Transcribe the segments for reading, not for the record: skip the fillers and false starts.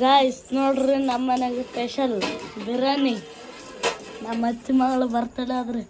Guys ನೋಡ್ರಿ ನಮ್ಮ ಮನೆಗೆ ಸ್ಪೆಷಲ್ ಬಿರಿಯಾನಿ. ನಮ್ಮ ಅತ್ತಿ ಮಗಳು ಬರ್ತಡೇ ಆದ್ರಿ.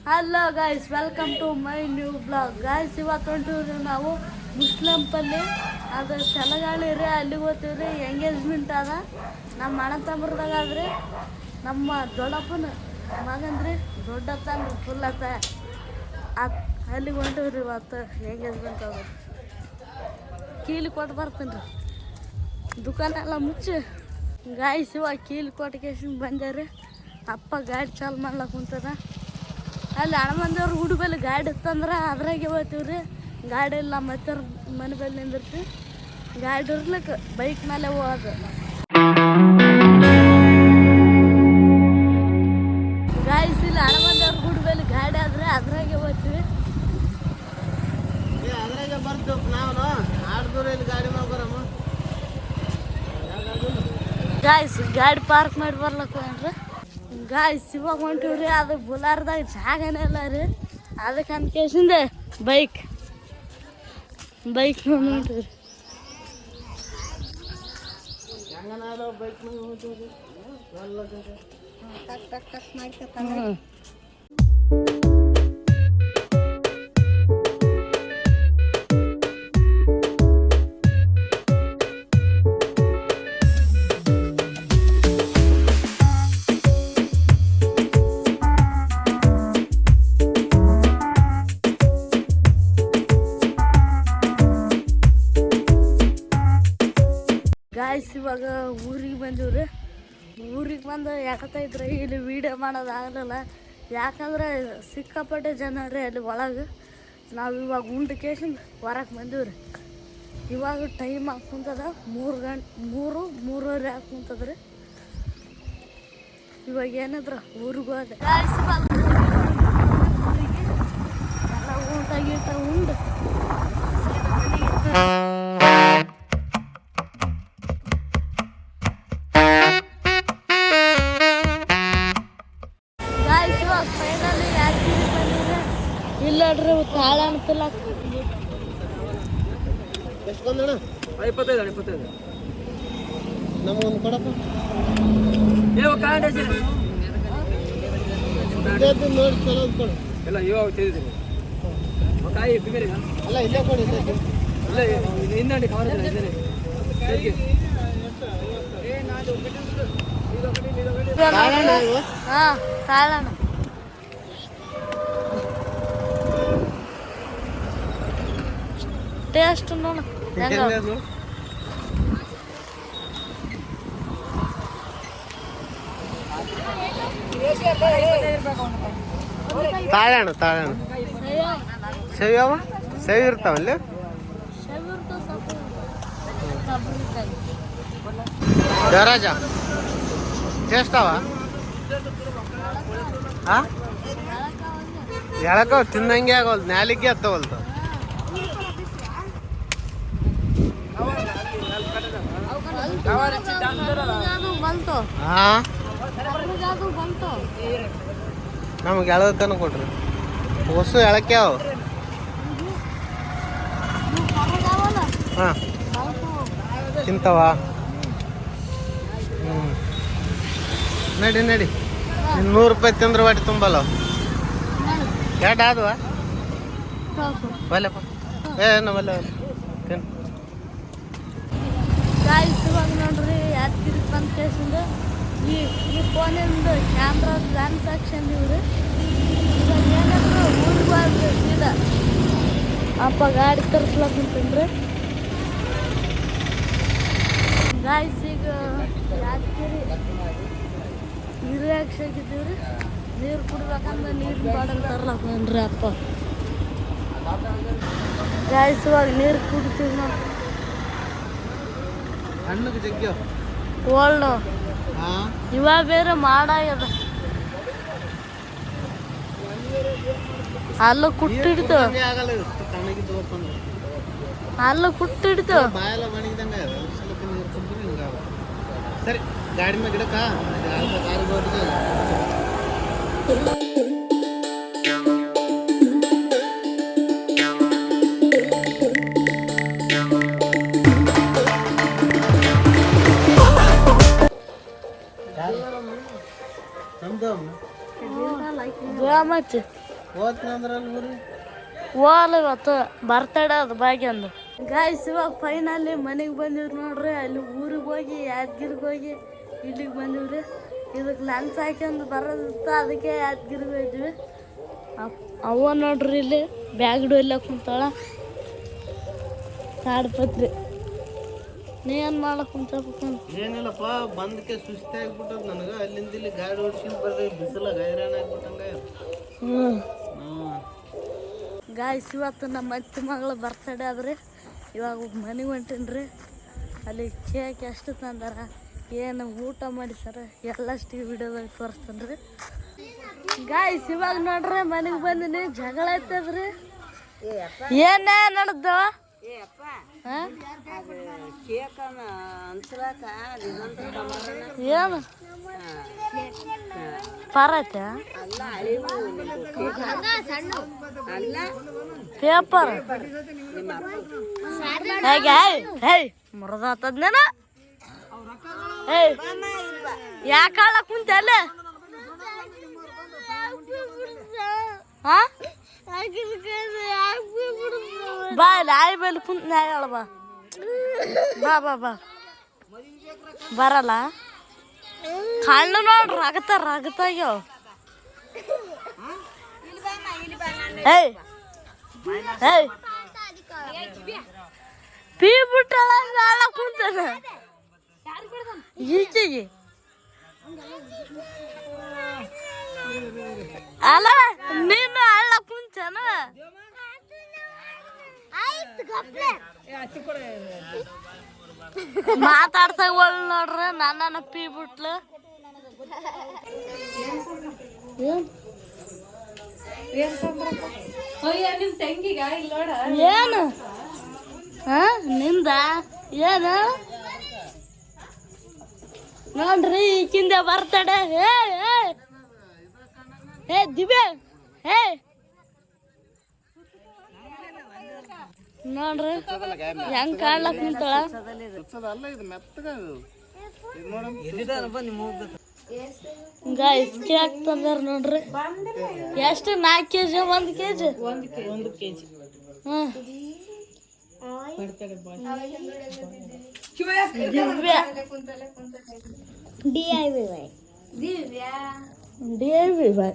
Hello guys, welcome to my new blog. Guys ಇವತ್ತು ಹೊಂಟಿವ್ರಿ ನಾವು ಮುಸ್ಲಿಂಪಲ್ಲಿ. ಅದು ಚಲಗಾಳಿ ರೀ, ಅಲ್ಲಿಗೆ ಹೋಗ್ತೀವ್ರಿ. ಎಂಗೇಜ್ಮೆಂಟ್ ಅದ ನಮ್ಮ ಅಣ್ಣ ತಮ್ಮರದಾಗ ಆದ್ರಿ. ನಮ್ಮ ದೊಡ್ಡಪ್ಪನ ಮಗಂದ್ರಿ, ದೊಡ್ಡ ತಂದ್ರಿ ಫುಲ್ ಅತ್ತ ಅಲ್ಲಿಗೆ ಹೊಂಟಿವ್ರಿ. ಇವತ್ತು ಎಂಗೇಜ್ಮೆಂಟ್ ಅದ. ಕೀಲಿ ಕೊಟ್ಟು ಬರ್ತೀನಿ ರೀ, ದುಕಾನೆಲ್ಲ ಮುಚ್ಚಿ. ಗಾಯ್ಸ್ ಇವಾಗ ಕೀಲಿ ಕೊಟ್ಟು ಕೇಶನ್ ಬಂದ್ಯಾರಿ. ಅಪ್ಪ ಗಾಡಿ ಚಾಲು ಮಾಡ್ಲಕ್ಕೆ ಕುಂತದ. ಅಲ್ಲಿ ಹಣ ಮಂದಿಯವ್ರು ಹುಡುಗಲ್ಲಿ ಗಾಡಿ ಇತ್ತಂದ್ರೆ ಅದ್ರಾಗೆ ಹೋಗ್ತೀವ್ರಿ. ಗಾಡಿ ಇಲ್ಲ ಮತ್ತೆ ಮನೆ ಬಲ್ಲಿ ನಿಂದಿರ್ತಿ. ಗಾಡಿ ಇರ್ಲಿಕ್ಕೆ ಬೈಕ್ ಮೇಲೆ ಹೋಗೋದು. ಗಾಯ್ಸ್ ಇಲ್ಲಿ ಹಣ ಮಂದಿಯವ್ರ ಹುಡುಗಲ್ಲಿ ಗಾಡಿ ಆದ್ರೆ ಅದ್ರಾಗೆ ಹೋಗ್ತೀವಿ. ಗಾಯ್ಸ್ ಗಾಡಿ ಪಾರ್ಕ್ ಮಾಡಿ ಬರ್ಲಕ್ಕ ಏನ್ರಿ. ಗಾಯ್ಸ್ ಇವಾಗ ಹೊಂಟಿವ್ರಿ. ಅದು ಬುಲಾರ್ದಾಗ ಜಾಗನೇ ಇಲ್ಲ ರೀ, ಅದಕ್ಕೆ ಅನ್ಕೇಸಿಂದೆ ಬೈಕ್ ಹೊಂಟಿವ್ರಿ. ಗಾಯ್ಸ್ ಇವಾಗ ಊರಿಗೆ ಬಂದೀವ್ರಿ. ಊರಿಗೆ ಬಂದು ಯಾಕತ್ತೈತ್ರಿ ಇಲ್ಲಿ ವೀಡಿಯೋ ಮಾಡೋದು ಆಗಲಿಲ್ಲ. ಯಾಕಂದ್ರೆ ಸಿಕ್ಕಾಪಟ್ಟೆ ಜನ ರೀ ಅಲ್ಲಿ ಒಳಗೆ. ನಾವು ಇವಾಗ ಉಂಡು ಕೇಸಿಂದ ಹೊರಗೆ ಬಂದೀವ್ರಿ. ಇವಾಗ ಟೈಮ್ ಹಾಕುಂತದ 3:30 ಹಾಕುಂತದ್ರಿ. ಇವಾಗ ಏನಾದ್ರ ಊರಿಗೆ ಹೋದೆ. ಗಾಯ್ಸ್ ಎಲ್ಲ ಊಟ ಗೀಟ ಉಂಡು ಫೈನಲಿ ಯಾದಗಿರಿ ಬಂದಿದ್ರೆ. ಇಲ್ಲಡ್ರಿ ತಾಳ ಅನ್ತಿಲ್ಲ. ಎಷ್ಟು ಬಂದಣ್ಣ? 25 ನಮಗೊಂದು ಕೊಡಪ್ಪ. ನೋಡಿ ಚಲೋ ಕೊಡು. ಎಲ್ಲ ಇವಾಗ ತಿಂದಿದ್ದೀನಿ. ಕಾಯಿ ಬಿಗರಿ ಅಲ್ಲ ಇಲ್ಲೇ ಕೊಡಿ. ಇಲ್ಲ ಹಿಂದಂಡಿ ಕವರ್ ಇದ್ದೇನೆ. ಹಾ ತಾಳಣ್ಣ. ಟೇಸ್ಟ್ ನೋಡು ತಾಳಣ್ಣ ಸೇವ್ ಇರ್ತಾವಲ್ಲಿ. ದೇವರಾಜ ಟೇಸ್ಟ್ ಅವ ಹೇಳಕ್ಕ ತಿನ್ನಂಗೆ ಆಗೋಲ್ದು, ನ್ಯಾಲಿಗೆ ಹತ್ತವಲ್ತು. ನಮ್ಗೆ ಎಳದನ ಕೊಡ್ರಿ. ಹೊಸು ಎಳಕ್ಕೆ ಅವು. ಹಾಂ ತಿಂತವ. ನಡಿ 100 ರೂಪಾಯಿ ತಿಂದ್ರೆ ವಾಟಿ ತುಂಬಲ್ಲ. ಎರಡು ಆದ್ವ ಬಲ್ಲಪ್ಪ. ನಮ್ಮಲ್ಲ ತಿನ್. ಗಾಯ್ಸ್ ಇವಾಗ ನೋಡ್ರಿ ಯಾದಗಿರಿ ಬಂದ ಕೇಸಿಂದ ಈ ಫೋನಿಂದ ಕ್ಯಾಮ್ರಾ ಟ್ರಾನ್ಸಾಕ್ಷನ್ ಇವ್ರಿ. ಇವಾಗ ಏನಾದ್ರು ಊರಿಗೆ ಹೋದ್ರೆ ಸೀದಾ ಅಪ್ಪ ಗಾಡಿ ತರಿಸ್ಲಕ್ಕ ಕುಂತೀನ್ರಿ. ಗಾಯ್ಸ್ ಈಗ ಯಾದಗಿರಿ ನೀರು ಹಾಕ್ಸಾಕಿದ್ದೀವ್ರಿ. ನೀರು ಕುಡ್ಬೇಕಂದ್ರೆ ನೀರಿನ ಬಾಟಲ್ ತರ್ಲಕ್ಕೇನ್ರಿ ಅಪ್ಪ. ಗಾಯ್ಸ್ ಇವಾಗ ನೀರು ಕುಡಿತೀವಿ ನಾವು. ಹಣ್ಣು ಜಗ್ಗಿ ಓಲ್ಡು ಇವಾಗ ಬೇರೆ ಮಾಡಾಗ್ಯದ. ಅಲ್ಲ ಕುಟ್ಟಿಡ್ತು, ಅಲ್ಲ ಕುಟ್ಟಿಡ್ತು. ಬಾಯೆಲ್ಲ ಒಣಗಿದಂಗೆ ಸರಿ ಗಾಡಿ ಮೇಲೆ ಗಿಡಕ್ಕ ಮತ್ತೆ ಹೋದ್ನಂದ್ರಲ್ಲಿ ಊರಿ ಹೋಲ ಇವತ್ತು ಬರ್ತಡೇ ಅದು ಭಾಗ್ಯಂದು ಗಾಯ್ಸ್ ಇವಾಗ ಫೈನಲಿ ಮನೆಗೆ ಬಂದಿವ್ರಿ ನೋಡ್ರಿ ಅಲ್ಲಿ ಊರಿಗೆ ಹೋಗಿ ಯಾದಗಿರಿಗೆ ಹೋಗಿ ಇಲ್ಲಿಗೆ ಬಂದಿವ್ರಿ ಇದಕ್ಕೆ ಲಂಚ್ ಹಾಕ್ಯಂದು ಬರೋದಿತ್ತು ಅದಕ್ಕೆ ಯಾದಗಿರಿಗೆ ಹೋಯ್ದ್ವಿ ಅವ್ವ ನೋಡ್ರಿ ಇಲ್ಲಿ ಬ್ಯಾಗ್ ಡೊಯ್ಲ ಕುಂತಾಳ ತಾಡ್ಪತ್ರಿ ನೀ ಏನು ಮಾಡಕ್ ಕುಂತ ಏನಿಲ್ಲಪ್ಪ ಬಂದಕ್ಕೆ ಸುಸ್ತಿ ಆಗ್ಬಿಟ್ಟದ ನನಗೆ ಅಲ್ಲಿಂದ ಇಲ್ಲಿ ಗಾಡಿ ಓಡಿಸಿದ್ ಬರ್ರಿ ಬಿಸಿಲಾಗ ಹೈರಾಣ ಆಗ್ಬಿಟ್ಟಂಗ ಗಾಯ್ಸ್ ಇವತ್ತು ನಮ್ಮ ಅತ್ತೆ ಮಗಳ ಬರ್ತಡೇ ಆದ್ರಿ ಇವಾಗ ಮನೆಗೆ ಹೊಂಟೀನಿ ಅಲ್ಲಿ ಕೇಕ್ ಎಷ್ಟು ತಂದಾರ ಏನು ಊಟ ಮಾಡಿಸಾರ ಎಲ್ಲಷ್ಟು ವಿಡಿಯೋದಾಗ ತೋರಿಸ್ತೀನಿ ರೀ ಗಾಯ್ಸ್ ಇವಾಗ ನೋಡ್ರಿ ಮನೆಗೆ ಬಂದಿನಿ ಜಗಳ ಐತದ್ರಿ ಏನ ನಡೆದವ ಏನು ಪರತ ಪೇಪರ್ ಮುರಿದಾತದ್ನೇನ ಯಾಕೆ ಹಾಳಕ್ ಕುಂತ ಅಲ್ಲ ಬಾ ನಾಯಿ ಬಲ್ಲಿ ಕುಂತ ನಾಯಿ ಹೇಳ ಬಾ ಬಾ ಬಾ ಬಾ ಬರಲ್ಲ ಕಣ್ಣು ನೋಡ್ರಿ ರಗತಾಗ್ಯಾವ ಏಯ್ ಏಯ್ ಪೀ ಬಿಟ್ಟಳ ಹಾಳ ಕುಂತಾನ ಈಚೆಗೆ ಅಲ್ಲ ನೀನು ಹಳ್ಳ ಕುಂಚನ ಮಾತಾಡ್ತಾಗ ಒಳ್ ನೋಡ್ರಿ ನನ್ನ ಪೀ ಬಿಟ್ಲು ಏನು ನಿಂದ ಏನು ನೋಡ್ರಿ ಈಕಿಂದ ಬರ್ತಡೆ ಏ ದಿವ್ಯ ಹೇ ನೋಡ್ರಿ ಹೆಂಗ್ ಕಾಣ್ಲಕ್ ನಿಂತಾಳ ಗಾಯ್ಸ್ ಕೇಕ್ ತಂದಾರ ನೋಡ್ರಿ ಎಷ್ಟು 4 kg 1 kg ದಿವ್ಯ DIY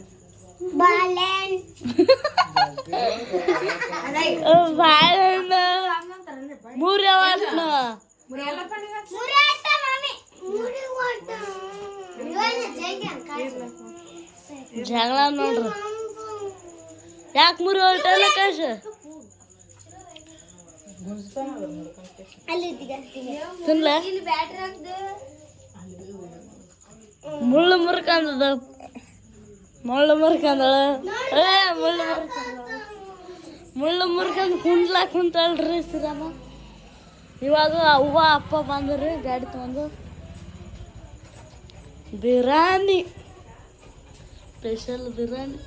ಬಾಳೆಹಣ್ಣು 3 ಯಾವತ್ತು ಜಗಳ ನೋಡ್ರಿ ಯಾಕೆ 3 ಹೊಲ್ಟಲ್ಲ ಕಾಶ ತಿನ್ಲ ಮುಳ್ಳು ಮುರ್ಕಂದದ ಮುಳ್ಳು ಮುರ್ಕಂದ್ ಕುಂಡ್ಲಾಕ್ ಕುಂತಳ್ರಿ ಶ್ರೀರಾಮ ಇವಾಗ ಅವ್ವ ಅಪ್ಪ ಬಂದ್ರಿ ಗಾಡಿ ತಗೊಂಡು ಬಿರಿಯಾನಿ ಸ್ಪೆಷಲ್ ಬಿರಿಯಾನಿ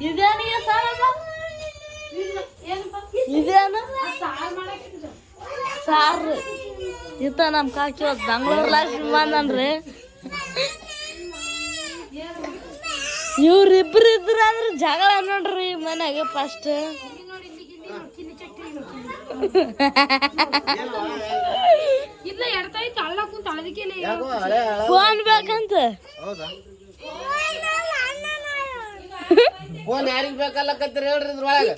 ಇದೇನಿಗೆ ಇದೇನು ಸಾರು ಇತ್ತ ನಮ್ಮ ಕಾಕಿ ಇವತ್ತು ಬೆಂಗ್ಳೂರ್ಲಾಗ ಬಂದನ್ರಿ ಇವ್ರಿಬ್ರು ಇದ್ರ ಅಂದ್ರೆ ಜಗಳ ನೋಡ್ರಿ ಮನ್ಯಾಗ ಫಸ್ಟ್ ಫೋನ್ ಬೇಕಂತ ಫೋನ್ ಯಾರಿಗ್ ಬೇಕಲ್ಲಕತ್ತೀರಿ ಹೇಳ್ರಿ ಇದ್ರೊಳಗ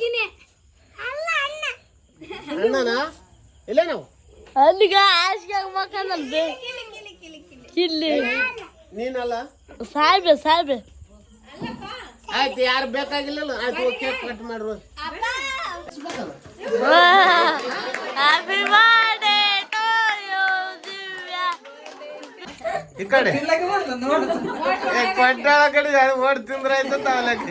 ಅಣ್ಣನ ಇಲ್ಲ ನಾವು ಅಲ್ಲಿಗ ಆಸ್ಗೆ ಆಗ್ಬೇಕಂದ್ರೆ ಇಲ್ಲಿ ನೀನಲ್ಲ ಸಾಯ್ಬೆ ಆಯ್ತು ಯಾರು ಬೇಕಾಗಿಲ್ಲ ಆಯ್ತು ಕೇಕ್ ಕಟ್ ಮಾಡ್ರು happy birthday to you Divya ಈ ಕಡೆ ಕೊಟ್ಟಾಳ ಕಡೆ ಓಡ್ ತಿಂದ್ರ ಆಯ್ತು ತಾವಲಕ್ಕ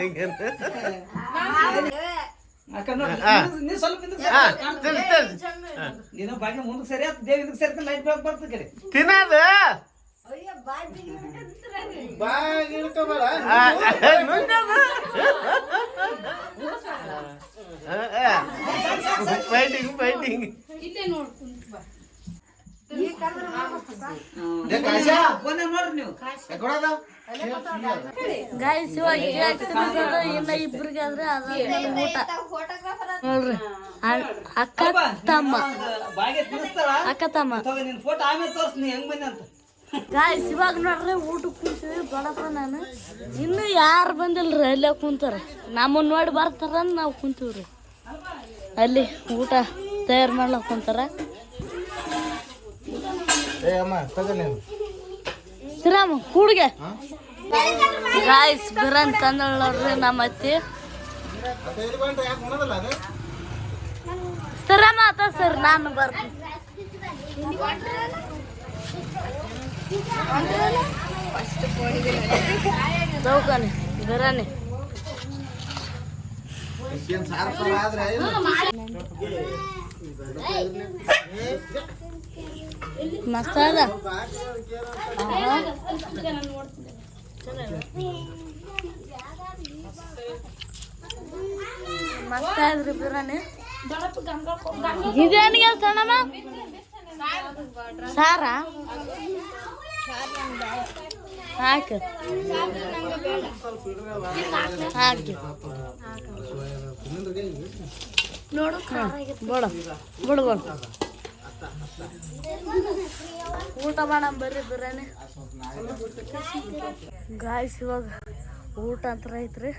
ತಿನ್ನದ ಫೈಟಿಂಗ್ ಗಾಯ್ಸ್ ಇವಾಗ ಇನ್ನ ಇಬ್ರಿಗಾದ್ರೆ ಅದಾದ್ಮೇಲೆ ಊಟ ನೋಡ್ರಿ ಅಕ್ಕ ತಮ್ಮ ನಿನ್ ಫೋಟೋ ಆಮೇಲೆ ತೋರ್ಸ್ ನೀ ಹೆಂಗ್ ಬಂದೆ ಅಂತ ಗಾಯ್ಸ್ ಇವಾಗ ನೋಡ್ರಿ ಊಟಕ್ಕೆ ಕುಂತೀವಿ ಬಡಪ್ಪ ನಾನು ಇನ್ನು ಯಾರು ಬಂದಿಲ್ರಿ ಅಲ್ಲೇ ಕುಂತಾರ ನಮ್ಮನ್ನ ನೋಡಿ ಬರ್ತಾರ ನಾವು ಕುಂತೀವ್ರಿ ಅಲ್ಲಿ ಊಟ ತಯಾರು ಮಾಡ್ಲಕ್ ಕುಂತಾರ ಶ್ರೀರಾಮ ಕೂಡ್ಗೆ ಗಾಯ್ಸ್ ಬಿರನ್ ತಂದಳ್ ನೋಡ್ರಿ ನಮ್ಮ ಅತ್ತಿ ಶ್ರೀರಾಮ ಆತ ಸರ್ ನಾನು ಬರ್ತೀನಿ ಚೌಕಾನೆ ಬಿರಾನಿ ಮಸ್ತ್ ಅದ ಮಸ್ತ್ ಆದ್ರಿ ಬಿರಾನಿ ಇದೇನಿಗೆ ಸಣ್ಣಮ್ಮ ಸಾರ ಹಾಕಿ ಹಾಕಿ ನೋಡು ಬೋಡ ಬೋಡ ಬೋಡ ಊಟ ಮಾಡಮ್ ಬರ್ರಿ ಬಿರಿಯಾನಿ ಗಾಯ್ಸ್ ಇವಾಗ ಊಟ ಅಂತ ಐತ್ರಿ